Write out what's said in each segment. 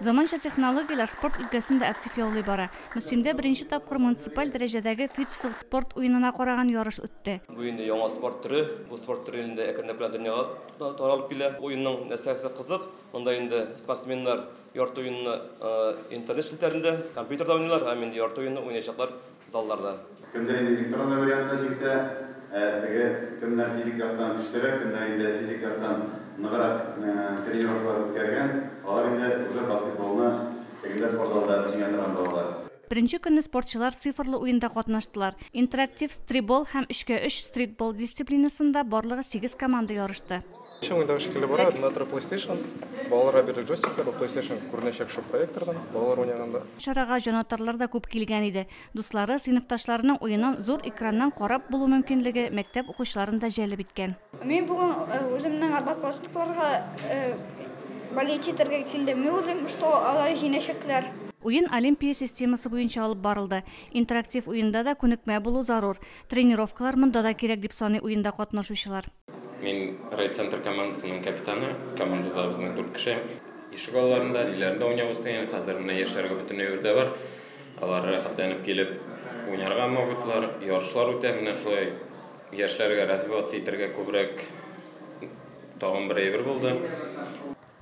Заманча технологиялар спорт өлкәсендә актив яулый бара. Мөслимдә беренче тапкыр муниципаль дәрәҗәдәге фристайл спорт уенына караган ярыш үтте. Бу инде яңа спорт түрі. Бу спорт түрі инде әкренләп белән дөньяга таралып килә. Уенның нәрсәсе кызык. Монда инде спортсменнар ярты уенны интернет челтәрендә, компьютерда уйныйлар, һәм инде ярты уенны уйнаячаклар залларда. Кемдер инде электронный вариантта җиксә, теге кемнәр физик яктан көчлерәк, кемнәр инде физик яктан ныграк тренировкалар үткәргән, алар инде уже баскетболны тегендә спорт залда җиңә торган балалар. Беренче көнне спортчылар цифрлы уенда катнаштылар. Интерактив стритбол һәм 3х3 стритбол дисциплинасында барлыгы 8 команда ярышты. Oyunda şekilde var. Adında PlayStation. Балаларға бері джойстиктер, PlayStation күрінешек шоу проектордан, балалар ойнағанда. Шарага жанатарлар да күп килгән иде. Дуслары, сыйныфташларының уенын зур экраннан карап булу мөмкинлеге мәктәп укучыларын да җәлеп иткән. Мен бүген үземнең однокласслыкларга болеть итәргә килдем. Мен үзем, что алар җиңәчәкләр. Уен Олимпия системасы буенча алып барылды. Интерактив уенда да күнекмә булу зарур. Тренировкалар монда да кирәк дип саный уенда катнашучылар. Мен райцентр командасының капитаны, командада безнең 4 кеше. Ишек алларында, ниләрендә уйнап үскән, хәзер менә яшьләргә бөтенләй үрдә бар. Алар рәхәтләнеп килеп уйнарга мөмкинләр, ярышлар үтә, менә шулай яшьләргә развивация итәргә күбрәк тагын бер әйбер булды.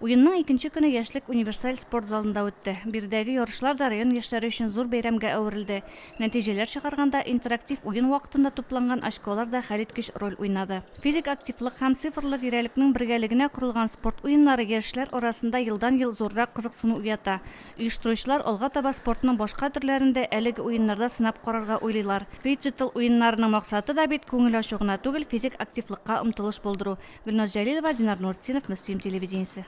Уенның икенче көне яшьлек универсаль спорт залында үтте. Бирдәге ярышлар да район яшьләре өчен зур бәйрәмгә әверелде. Нәтиҗәләр чыгарганда интерактив уен вакытында тупланган очколар да хәлиткеч роль уйнады. Физик активлык һәм цифрлы тирәлекнең бергәлегенә корылган спорт уеннары яшьләр арасында елдан-ел зуррак кызыксыну уята. Оештыручылар алга таба спортның башка төрләрендә әлеге уеннарда сынап карарга уйлыйлар. Фристайл уеннарының максаты да бит күңел ачу гына түгел, физик активлыкка омтылыш булдыру. Гөлназ Җәлилова, Динар Нуртдинов, Мөслим телевидениесе.